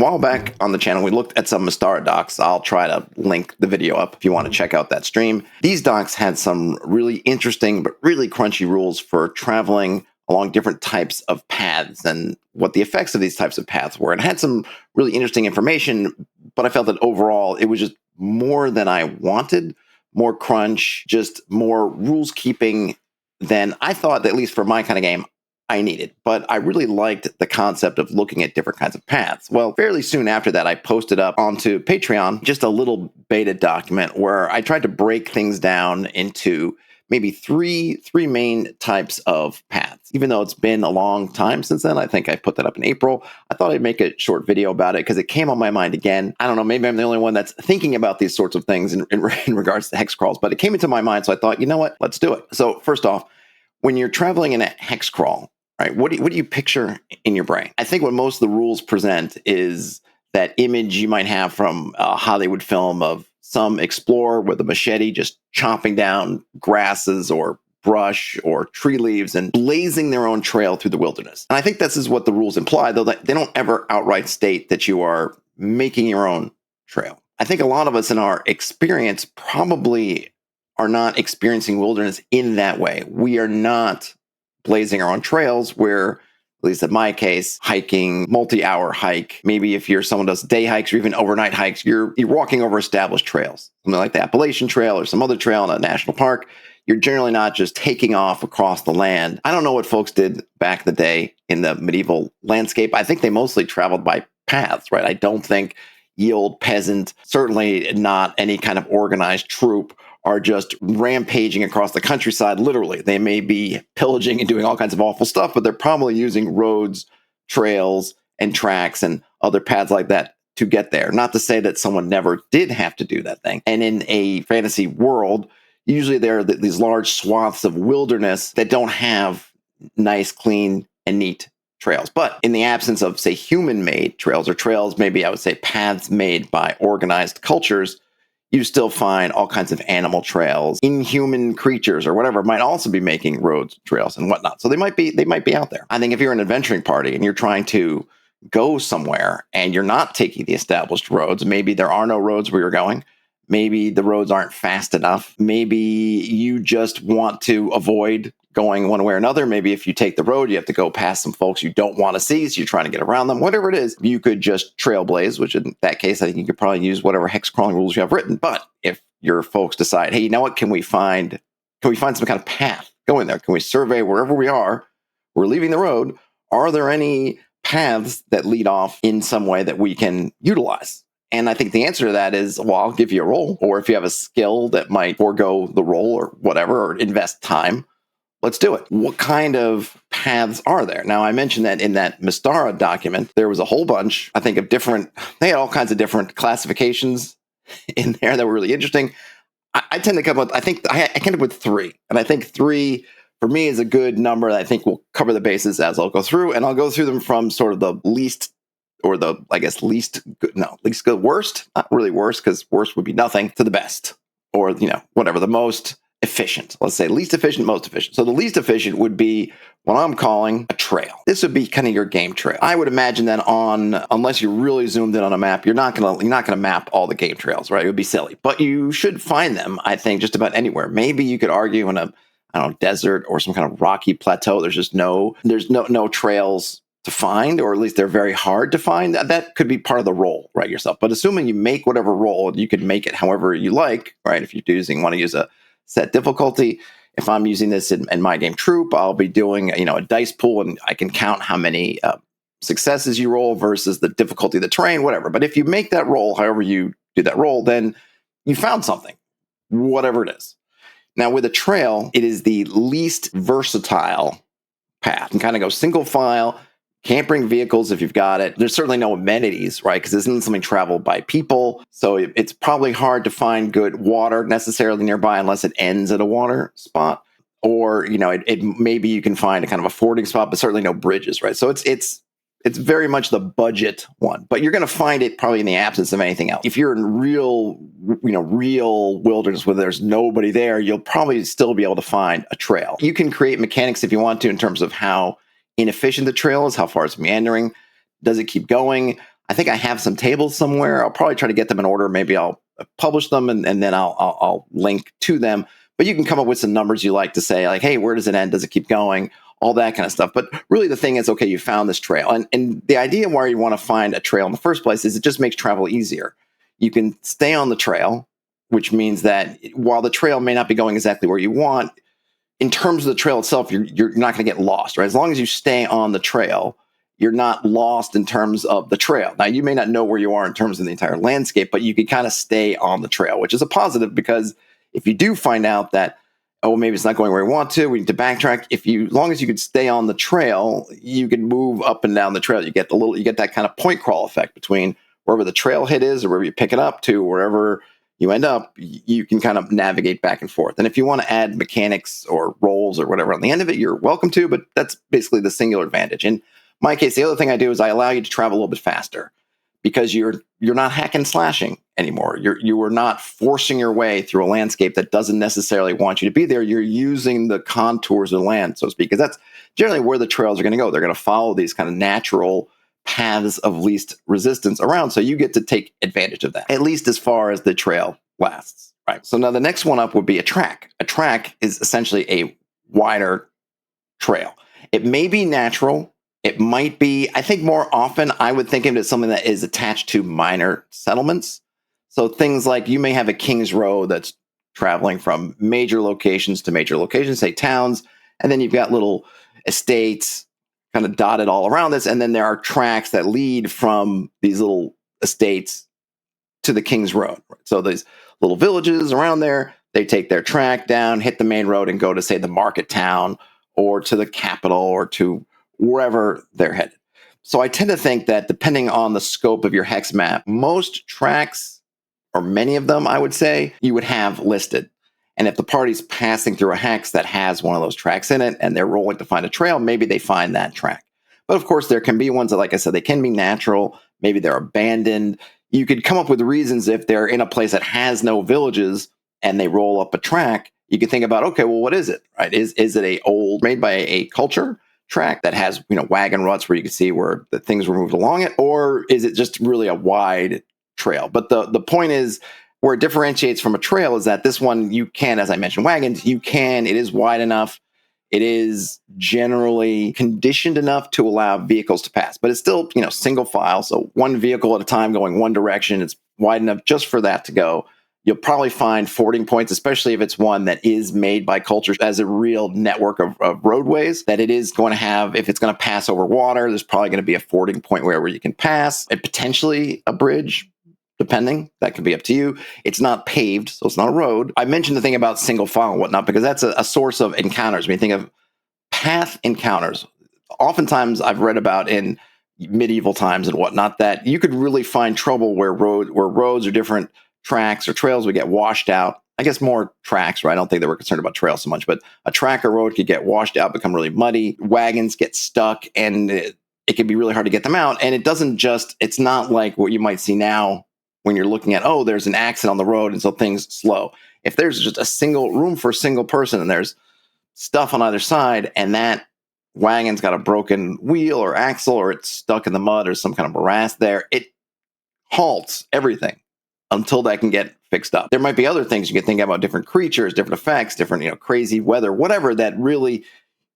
while back on the channel, we looked at some Mystara docs. I'll try to link the video up if you want to check out that stream. These docs had some really interesting but really crunchy rules for traveling along different types of paths and what the effects of these types of paths were. And it had some really interesting information, but I felt that overall it was just more than I wanted, more crunch, just more rules keeping than I thought, at least for my kind of game, I needed. But I really liked the concept of looking at different kinds of paths. Well, fairly soon after that, I posted up onto Patreon just a little beta document where I tried to break things down into maybe three main types of paths. Even though it's been a long time since then, I think I put that up in April. I thought I'd make a short video about it because it came on my mind again. I don't know, maybe I'm the only one that's thinking about these sorts of things in regards to hex crawls, but it came into my mind, so I thought, you know what, let's do it. So first off, when you're traveling in a hex crawl, right, what do you picture in your brain? I think what most of the rules present is that image you might have from a Hollywood film of some explorer with a machete just chopping down grasses or brush or tree leaves and blazing their own trail through the wilderness. And I think this is what the rules imply, though they don't ever outright state that you are making your own trail. I think a lot of us in our experience probably are not experiencing wilderness in that way. We are not blazing our own trails where, at least in my case, hiking, multi-hour hike. Maybe if you're someone who does day hikes or even overnight hikes, you're walking over established trails, something like the Appalachian Trail or some other trail in a national park. You're generally not just taking off across the land. I don't know what folks did back in the day in the medieval landscape. I think they mostly traveled by paths, right? I don't think ye old peasant, certainly not any kind of organized troop, are just rampaging across the countryside, literally. They may be pillaging and doing all kinds of awful stuff, but they're probably using roads, trails, and tracks and other paths like that to get there. Not to say that someone never did have to do that thing. And in a fantasy world, usually there are these large swaths of wilderness that don't have nice, clean, and neat trails. But in the absence of, say, human-made trails, or trails, maybe I would say paths made by organized cultures, you still find all kinds of animal trails. Inhuman creatures or whatever might also be making roads, trails, and whatnot. So they might be out there. I think if you're an adventuring party and you're trying to go somewhere and you're not taking the established roads, maybe there are no roads where you're going. Maybe the roads aren't fast enough. Maybe you just want to avoid going one way or another. Maybe if you take the road, you have to go past some folks you don't want to see, so you're trying to get around them. Whatever it is, you could just trailblaze, which in that case, I think you could probably use whatever hex crawling rules you have written. But if your folks decide, hey, you know what, can we find some kind of path going there? Can we survey wherever we are? We're leaving the road. Are there any paths that lead off in some way that we can utilize? And I think the answer to that is, well, I'll give you a roll. Or if you have a skill that might forego the roll or whatever, or invest time, let's do it. What kind of paths are there? Now, I mentioned that in that Mystara document, there was a whole bunch, I think, of they had all kinds of different classifications in there that were really interesting. I tend to come up, I think I came up with 3. And I think 3, for me, is a good number that I think will cover the bases as I'll go through. And I'll go through them from sort of the least, or the, I guess, least good, worst, not really worst, because worst would be nothing, to the best, or, whatever, the most efficient. Let's say least efficient, most efficient. So the least efficient would be what I'm calling a trail. This would be kind of your game trail. I would imagine that unless you really zoomed in on a map, you're not gonna map all the game trails, right? It would be silly. But you should find them, I think, just about anywhere. Maybe you could argue in a, desert or some kind of rocky plateau. There's no trails to find, or at least they're very hard to find. That could be part of the role, right, yourself. But assuming you make whatever role, you could make it however you like, right? If you're want to use a set difficulty. If I'm using this in my game troop, I'll be doing a dice pool, and I can count how many successes you roll versus the difficulty of the terrain, whatever. But if you make that roll, however you do that roll, then you found something, whatever it is. Now, with a trail, it is the least versatile path. You can kind of go single file. Can't bring vehicles if you've got it. There's certainly no amenities, right? Because this isn't something traveled by people. So it's probably hard to find good water necessarily nearby unless it ends at a water spot. Or, maybe you can find a kind of a fording spot, but certainly no bridges, right? So it's very much the budget one. But you're going to find it probably in the absence of anything else. If you're in real wilderness where there's nobody there, you'll probably still be able to find a trail. You can create mechanics if you want to in terms of how inefficient the trail is, how far it's meandering, does it keep going? I think I have some tables somewhere. I'll probably try to get them in order. Maybe I'll publish them and then I'll link to them. But you can come up with some numbers you like to say, like, hey, where does it end? Does it keep going? All that kind of stuff. But really the thing is, okay, you found this trail. And the idea why you want to find a trail in the first place is it just makes travel easier. You can stay on the trail, which means that while the trail may not be going exactly where you want, in terms of the trail itself, you're not going to get lost, right? As long as you stay on the trail, you're not lost in terms of the trail. Now, you may not know where you are in terms of the entire landscape, but you can kind of stay on the trail, which is a positive because if you do find out that, oh, maybe it's not going where we want to, we need to backtrack. As long as you could stay on the trail, you can move up and down the trail. You get that kind of point crawl effect between wherever the trailhead is or wherever you pick it up to wherever you end up, you can kind of navigate back and forth. And if you want to add mechanics or roles or whatever on the end of it, you're welcome to, but that's basically the singular advantage. In my case, the other thing I do is I allow you to travel a little bit faster because you're not hack and slashing anymore. You are not forcing your way through a landscape that doesn't necessarily want you to be there. You're using the contours of the land, so to speak, because that's generally where the trails are going to go. They're going to follow these kind of natural paths of least resistance around. So you get to take advantage of that, at least as far as the trail lasts. Right. So now the next one up would be a track. A track is essentially a wider trail. It may be natural. It might be, I think more often I would think of it as something that is attached to minor settlements. So things like you may have a King's Road that's traveling from major locations to major locations, say towns, and then you've got little estates kind of dotted all around this. And then there are tracks that lead from these little estates to the King's Road. So these little villages around there, they take their track down, hit the main road and go to, say, the market town or to the capital or to wherever they're headed. So I tend to think that depending on the scope of your hex map, most tracks, or many of them, I would say, you would have listed. And if the party's passing through a hex that has one of those tracks in it and they're rolling to find a trail, maybe they find that track. But of course, there can be ones that, like I said, they can be natural. Maybe they're abandoned. You could come up with reasons if they're in a place that has no villages and they roll up a track. You could think about, okay, well, what is it? Right? Is it made by a culture track that has wagon ruts where you can see where the things were moved along it, or is it just really a wide trail? But the point is, where it differentiates from a trail is that this one you can, as I mentioned, wagons, it is wide enough. It is generally conditioned enough to allow vehicles to pass, but it's still, single file. So one vehicle at a time going one direction. It's wide enough just for that to go. You'll probably find fording points, especially if it's one that is made by cultures as a real network of roadways, that it is going to have, if it's going to pass over water, there's probably going to be a fording point where you can pass, and potentially a bridge, depending. That could be up to you. It's not paved, so it's not a road. I mentioned the thing about single file and whatnot, because that's a source of encounters. When you think of path encounters, oftentimes I've read about in medieval times and whatnot, that you could really find trouble where roads or different tracks or trails would get washed out. I guess more tracks, right? I don't think they were concerned about trails so much, but a track or road could get washed out, become really muddy. Wagons get stuck, and it can be really hard to get them out. And it's not like what you might see now when you're looking at, oh, there's an accident on the road, and so things slow. If there's just a single room for a single person and there's stuff on either side, and that wagon's got a broken wheel or axle, or it's stuck in the mud or some kind of morass there, it halts everything until that can get fixed up. There might be other things you can think about, different creatures, different effects, different, crazy weather, whatever that really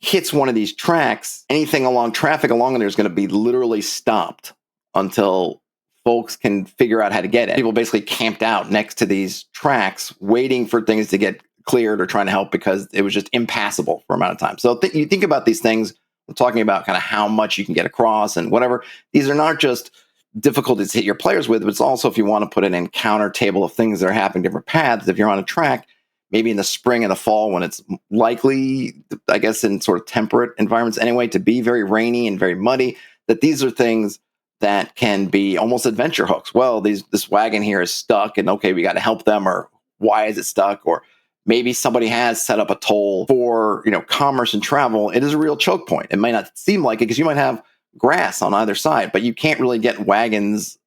hits one of these tracks. Anything along traffic along there is going to be literally stopped until folks can figure out how to get it. People basically camped out next to these tracks waiting for things to get cleared or trying to help because it was just impassable for a amount of time. So you think about these things, we're talking about kind of how much you can get across and whatever. These are not just difficulties to hit your players with, but it's also if you want to put an encounter table of things that are happening, different paths. If you're on a track, maybe in the spring and the fall when it's likely, I guess, in sort of temperate environments anyway, to be very rainy and very muddy, that these are things that can be almost adventure hooks. Well, this wagon here is stuck, and okay, we got to help them, or why is it stuck? Or maybe somebody has set up a toll for commerce and travel. It is a real choke point. It might not seem like it because you might have grass on either side, but you can't really get wagons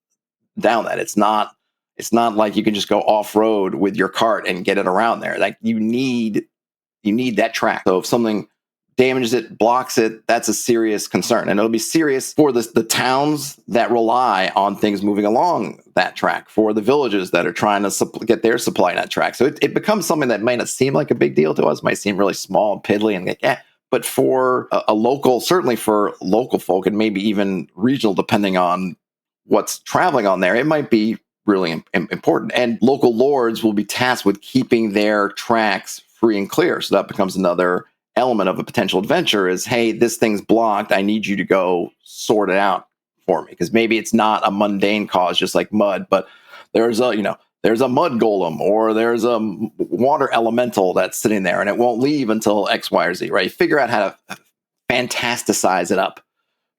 down that. It's not like you can just go off-road with your cart and get it around there. Like you need that track. So if something damages it, blocks it, that's a serious concern. And it'll be serious for the towns that rely on things moving along that track, for the villages that are trying to get their supply in that track. So it becomes something that might not seem like a big deal to us, might seem really small and piddly and like, yeah. But for a local, certainly for local folk and maybe even regional, depending on what's traveling on there, it might be really important. And local lords will be tasked with keeping their tracks free and clear. So that becomes another element of a potential adventure is, hey, this thing's blocked. I need you to go sort it out for me. Because maybe it's not a mundane cause, just like mud, but there's there's a mud golem or there's a water elemental that's sitting there and it won't leave until X, Y, or Z, right? You figure out how to fantasticize it up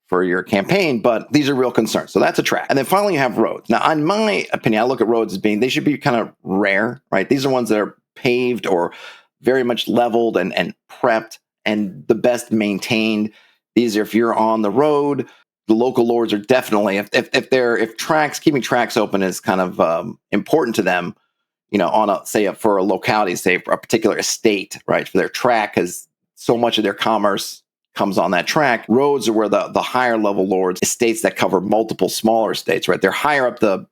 for your campaign, but these are real concerns. So that's a track. And then finally you have roads. Now, in my opinion, I look at roads as being, they should be kind of rare, right? These are ones that are paved or very much leveled and prepped and the best maintained. These are, if you're on the road, the local lords are definitely, if tracks, keeping tracks open is kind of important to them, on for a locality, say for a particular estate, right? For their track, because so much of their commerce comes on that track. Roads are where the higher level lords, estates that cover multiple smaller estates, right? They're higher up the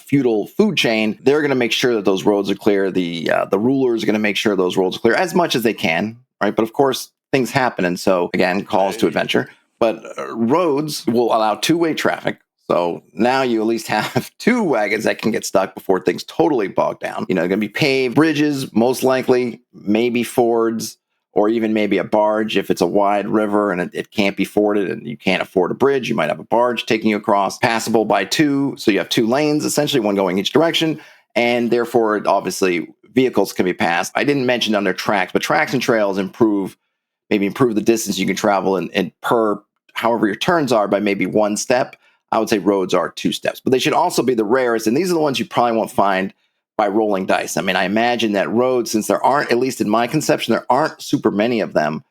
feudal food chain. They're going to make sure that those roads are clear. The rulers are going to make sure those roads are clear as much as they can, right? But of course, things happen. And so again, calls to adventure. But roads will allow two-way traffic. So now you at least have two wagons that can get stuck before things totally bog down. They're going to be paved, bridges, most likely, maybe fords, or even maybe a barge if it's a wide river and it can't be forded and you can't afford a bridge. You might have a barge taking you across, passable by two. So you have two lanes, essentially one going each direction. And therefore, obviously, vehicles can be passed. I didn't mention on their tracks, but tracks and trails improve the distance you can travel and per however your turns are by maybe one step. I would say roads are 2 steps, but they should also be the rarest. And these are the ones you probably won't find by rolling dice. I mean, I imagine that roads, since there aren't, at least in my conception, there aren't super many of them,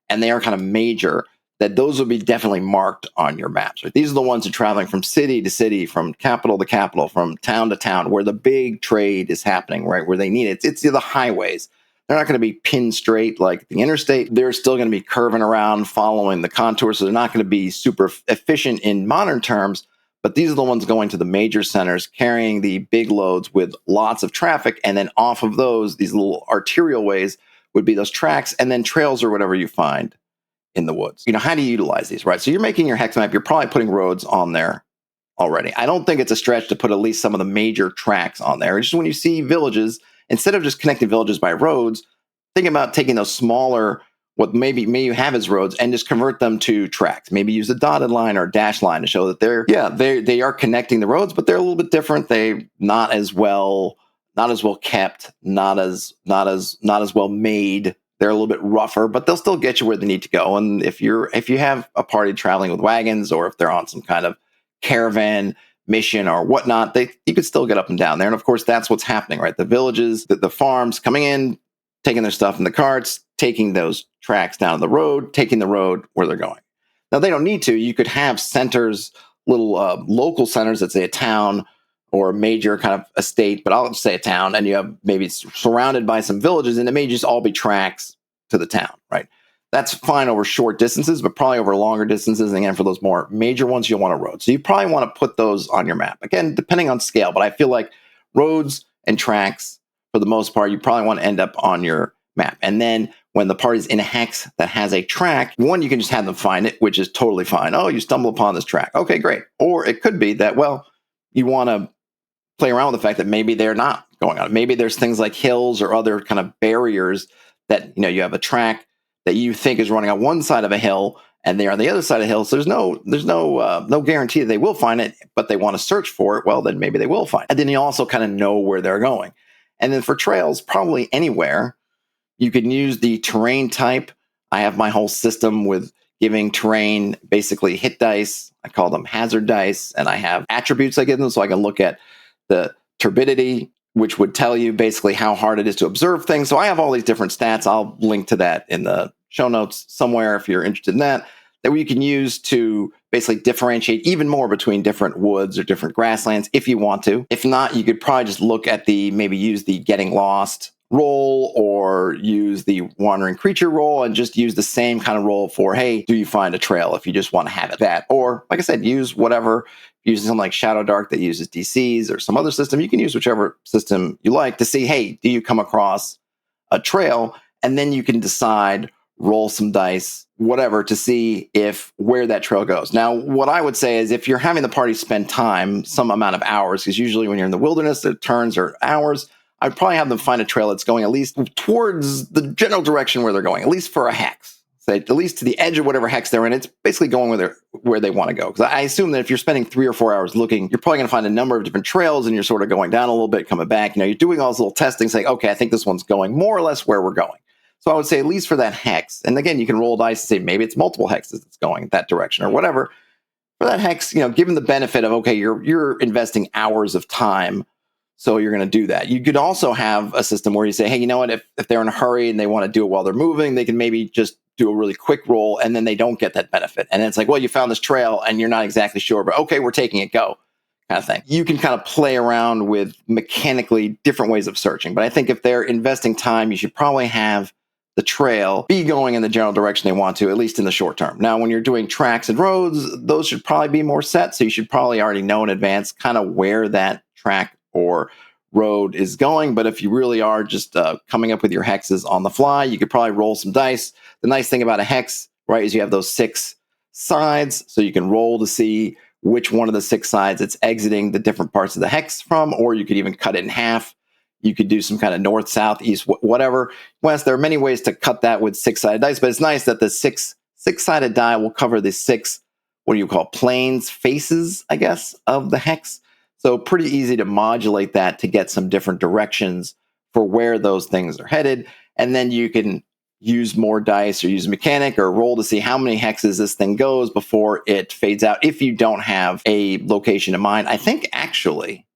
and they are kind of major, that those will be definitely marked on your maps. Right? These are the ones that are traveling from city to city, from capital to capital, from town to town, where the big trade is happening, right? Where they need it. It's the highways. They're not going to be pinned straight like the interstate. They're still going to be curving around, following the contours. So they're not going to be super efficient in modern terms. But these are the ones going to the major centers, carrying the big loads with lots of traffic. And then off of those, these little arterial ways would be those tracks, and then trails or whatever you find in the woods. How do you utilize these, right? So you're making your hex map. You're probably putting roads on there already. I don't think it's a stretch to put at least some of the major tracks on there. Just when you see villages, instead of just connecting villages by roads, think about taking those smaller, what maybe you have as roads, and just convert them to tracks. Maybe use a dotted line or a dash line to show that they are connecting the roads, but they're a little bit different. They not as well kept, not as well made. They're a little bit rougher, but they'll still get you where they need to go. And if you have a party traveling with wagons, or if they're on some kind of caravan mission or whatnot, you could still get up and down there. And of course, that's what's happening, right? The villages, the farms coming in, taking their stuff in the carts, taking those tracks down the road, taking the road where they're going. Now, they don't need to. You could have centers, little local centers, let's say a town or a major kind of estate, but I'll just say a town, and you have maybe surrounded by some villages, and it may just all be tracks to the town, right? That's fine over short distances, but probably over longer distances. And again, for those more major ones, you'll want a road. So you probably want to put those on your map. Again, depending on scale, but I feel like roads and tracks, for the most part, you probably want to end up on your map. And then when the party's in a hex that has a track, one, you can just have them find it, which is totally fine. Oh, you stumble upon this track. Okay, great. Or it could be that, well, you want to play around with the fact that maybe they're not going on. Maybe there's things like hills or other kind of barriers that, you have a track that you think is running on one side of a hill and they're on the other side of the hill. So there's no guarantee that they will find it, but they want to search for it. Well, then maybe they will find it. And then you also kind of know where they're going. And then for trails, probably anywhere, you can use the terrain type. I have my whole system with giving terrain basically hit dice. I call them hazard dice. And I have attributes I give them so I can look at the turbidity, which would tell you basically how hard it is to observe things. So I have all these different stats. I'll link to that in the show notes somewhere if you're interested in that we can use to basically differentiate even more between different woods or different grasslands if you want to. If not, you could probably just look at maybe use the getting lost roll or use the wandering creature roll and just use the same kind of roll for, hey, do you find a trail if you just want to have it that? Or, like I said, use whatever, using something like Shadow Dark that uses DCs or some other system. You can use whichever system you like to see, hey, do you come across a trail? And then you can decide, roll some dice, whatever, to see if where that trail goes. Now, what I would say is if you're having the party spend time, some amount of hours, because usually when you're in the wilderness, the turns are hours, I'd probably have them find a trail that's going at least towards the general direction where they're going, at least for a hex. Say at least to the edge of whatever hex they're in. It's basically going where they want to go. Because I assume that if you're spending 3 or 4 hours looking, you're probably going to find a number of different trails, and you're sort of going down a little bit, coming back. You're doing all this little testing, saying, okay, I think this one's going more or less where we're going. So I would say at least for that hex, and again, you can roll dice and say maybe it's multiple hexes that's going that direction or whatever. For that hex, given the benefit of, okay, you're investing hours of time, so you're going to do that. You could also have a system where you say, hey, you know what, if they're in a hurry and they want to do it while they're moving, they can maybe just do a really quick roll, and then they don't get that benefit. And it's like, well, you found this trail and you're not exactly sure, but okay, we're taking it, go, kind of thing. You can kind of play around with mechanically different ways of searching. But I think if they're investing time, you should probably have the trail be going in the general direction they want to, at least in the short term. Now, when you're doing tracks and roads, those should probably be more set. So you should probably already know in advance kind of where that track or road is going. But if you really are just coming up with your hexes on the fly, you could probably roll some dice. The nice thing about a hex, right, is you have those 6 sides. So you can roll to see which one of the 6 sides it's exiting the different parts of the hex from, or you could even cut it in half. You could do some kind of north, south, east, whatever. Wes, there are many ways to cut that with 6-sided dice, but it's nice that the six-sided die will cover the 6, what do you call, planes, faces, I guess, of the hex. So pretty easy to modulate that to get some different directions for where those things are headed. And then you can use more dice or use a mechanic or roll to see how many hexes this thing goes before it fades out if you don't have a location in mind. I think actually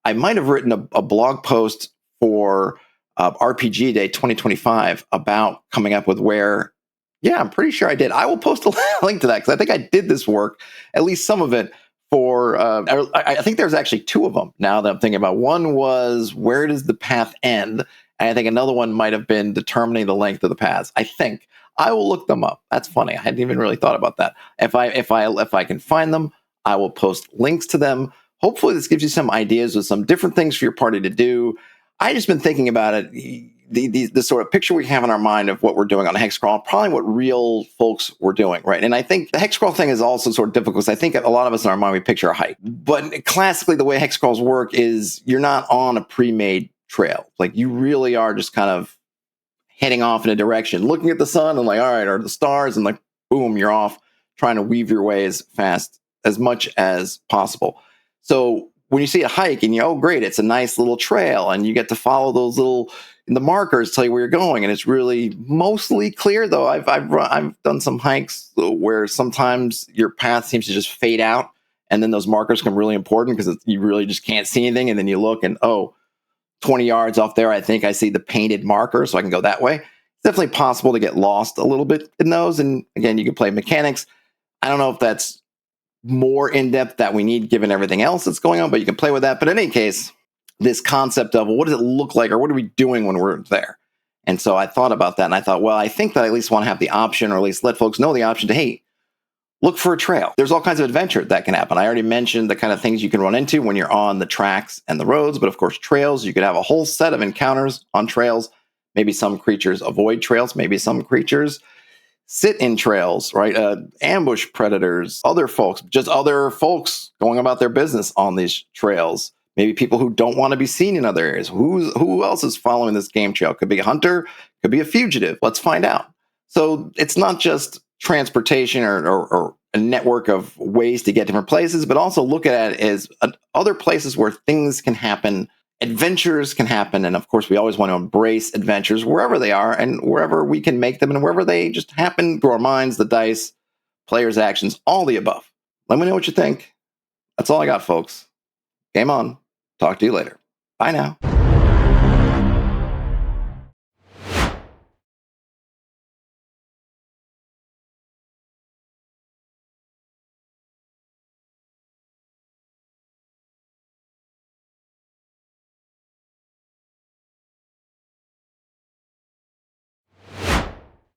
I might have written a blog post for RPG Day 2025 about coming up with where, yeah, I'm pretty sure I did. I will post a link to that because I think I did this work, at least some of it, for, I think there's actually 2 of them now that I'm thinking about. One was, where does the path end? And I think another one might have been determining the length of the paths. I think I will look them up. That's funny. I hadn't even really thought about that. If I can find them, I will post links to them. Hopefully this gives you some ideas with some different things for your party to do. I just been thinking about it, the sort of picture we have in our mind of what we're doing on a hexcrawl, probably what real folks were doing, right? And I think the hexcrawl thing is also sort of difficult because I think a lot of us in our mind, we picture a hike. But classically, the way hexcrawls work is you're not on a pre-made trail. Like you really are just kind of heading off in a direction, looking at the sun and like, all right, are the stars? And like, boom, you're off trying to weave your way as fast, as much as possible. So when you see a hike and oh, great, it's a nice little trail and you get to follow those little, the markers tell you where you're going. And it's really mostly clear, though. I've done some hikes where sometimes your path seems to just fade out. And then those markers become really important because you really just can't see anything. And then you look and, 20 yards off there, I think I see the painted marker, so I can go that way. It's definitely possible to get lost a little bit in those. And again, you can play mechanics. I don't know if that's more in-depth that we need given everything else that's going on, but you can play with that. But in any case, this concept of, well, what does it look like or what are we doing when we're there? And so I thought about that and I thought, well, I think that I at least want to have the option or at least let folks know the option to, hey, look for a trail. There's all kinds of adventure that can happen. I already mentioned the kind of things you can run into when you're on the tracks and the roads, but of course, trails, you could have a whole set of encounters on trails. Maybe some creatures avoid trails. Maybe some creatures sit in trails, right? Ambush predators, other folks going about their business on these trails. Maybe people who don't want to be seen in other areas. Who else is following this game trail? Could be a hunter, could be a fugitive. Let's find out. So it's not just transportation or a network of ways to get different places, but also look at it as other places where things can happen, adventures can happen. And of course, we always want to embrace adventures wherever they are and wherever we can make them and wherever they just happen through our minds, the dice, players' actions, all the above. Let me know what you think. That's all I got, folks. Game on. Talk to you later. Bye now.